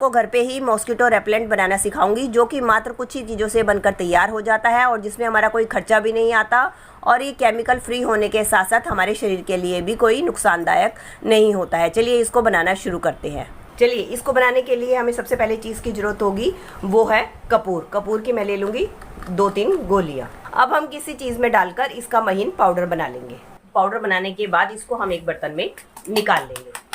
को घर पे ही मॉस्किटो रेपेलेंट बनाना सिखाऊंगी, जो कि मात्र कुछ ही चीज़ों से बनकर तैयार हो जाता है और जिसमें हमारा कोई खर्चा भी नहीं आता और ये केमिकल फ्री होने के साथ साथ हमारे शरीर के लिए भी कोई नुकसानदायक नहीं होता है। चलिए इसको बनाना शुरू करते हैं। चलिए इसको बनाने के लिए हमें सबसे पहले चीज़ की ज़रूरत होगी, वो है कपूर। कपूर की मैं ले लूँगी 2-3 गोलियाँ। अब हम किसी चीज़ में डालकर इसका महीन पाउडर बना लेंगे। पाउडर बनाने के बाद इसको हम एक बर्तन में निकाल लेंगे।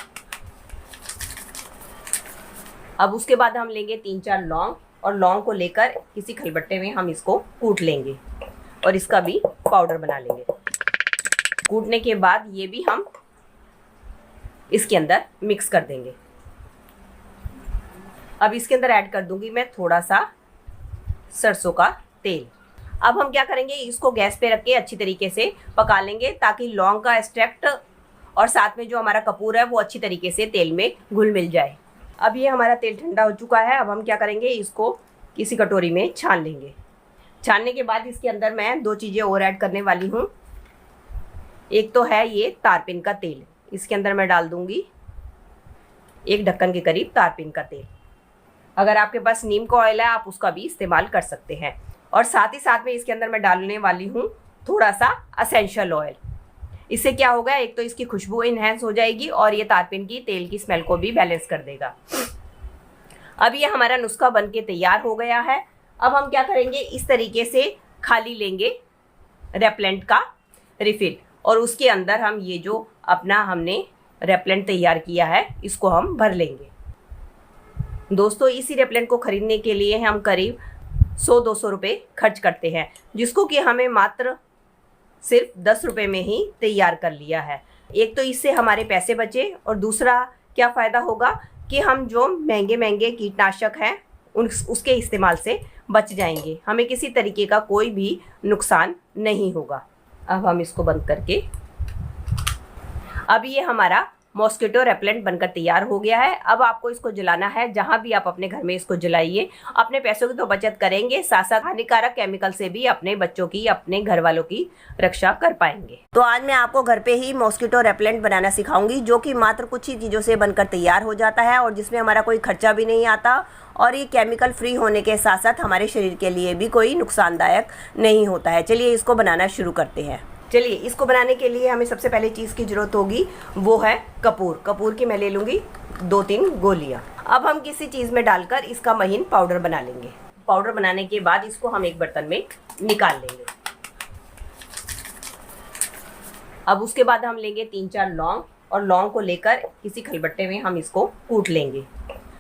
अब उसके बाद हम लेंगे 3-4 लौंग और लौंग को लेकर किसी खलबट्टे में हम इसको कूट लेंगे और इसका भी पाउडर बना लेंगे। कूटने के बाद ये भी हम इसके अंदर मिक्स कर देंगे। अब इसके अंदर ऐड कर दूंगी मैं थोड़ा सा सरसों का तेल। अब हम क्या करेंगे, इसको गैस पे रख के अच्छी तरीके से पका लेंगे ताकि लौंग का एक्सट्रैक्ट और साथ में जो हमारा कपूर है वो अच्छी तरीके से तेल में घुल मिल जाए। अब ये हमारा तेल ठंडा हो चुका है। अब हम क्या करेंगे, इसको किसी कटोरी में छान लेंगे। छानने के बाद इसके अंदर मैं 2 चीज़ें और ऐड करने वाली हूँ। एक तो है ये तारपीन का तेल, इसके अंदर मैं डाल दूँगी 1 ढक्कन के करीब तारपीन का तेल। अगर आपके पास नीम का ऑयल है आप उसका भी इस्तेमाल कर सकते हैं। और साथ ही साथ में इसके अंदर मैं डालने वाली हूँ थोड़ा सा असेंशियल ऑयल। इससे क्या होगा, एक तो इसकी खुशबू इन्हेंस हो जाएगी और ये तारपीन की तेल की स्मेल को भी बैलेंस कर देगा। अब ये हमारा नुस्खा बन के तैयार हो गया है। अब हम क्या करेंगे, इस तरीके से खाली लेंगे रेपेलेंट का रिफिल और उसके अंदर हम ये जो अपना हमने रेपेलेंट तैयार किया है इसको हम भर लेंगे। दोस्तों इसी रेपेलेंट को खरीदने के लिए हम करीब 100-200 रुपये खर्च करते हैं, जिसको कि हमें मात्र सिर्फ 10 रुपये में ही तैयार कर लिया है। एक तो इससे हमारे पैसे बचे और दूसरा क्या फ़ायदा होगा कि हम जो महंगे कीटनाशक हैं उसके इस्तेमाल से बच जाएंगे। हमें किसी तरीके का कोई भी नुकसान नहीं होगा। अब हम इसको बंद करके, अब ये हमारा मॉस्किटो रेपेलेंट बनकर तैयार हो गया है। अब आपको इसको जलाना है। जहाँ भी आप अपने घर में इसको जलाइए, अपने पैसों की तो बचत करेंगे, साथ साथ हानिकारक केमिकल से भी अपने बच्चों की, अपने घर वालों की रक्षा कर पाएंगे। तो आज मैं आपको घर पे ही मॉस्किटो रेपेलेंट बनाना सिखाऊंगी, जो कि मात्र कुछ ही चीज़ों से बनकर तैयार हो जाता है और जिसमें हमारा कोई खर्चा भी नहीं आता और ये केमिकल फ्री होने के साथ साथ हमारे शरीर के लिए भी कोई नुकसानदायक नहीं होता है। चलिए इसको बनाना शुरू करते हैं। चलिए इसको बनाने के लिए हमें सबसे पहले चीज़ की ज़रूरत होगी, वो है कपूर। कपूर की मैं ले लूँगी 2-3 गोलियाँ। अब हम किसी चीज़ में डालकर इसका महीन पाउडर बना लेंगे। पाउडर बनाने के बाद इसको हम एक बर्तन में निकाल लेंगे। अब उसके बाद हम लेंगे 3-4 लौंग और लौंग को लेकर किसी खलबट्टे में हम इसको कूट लेंगे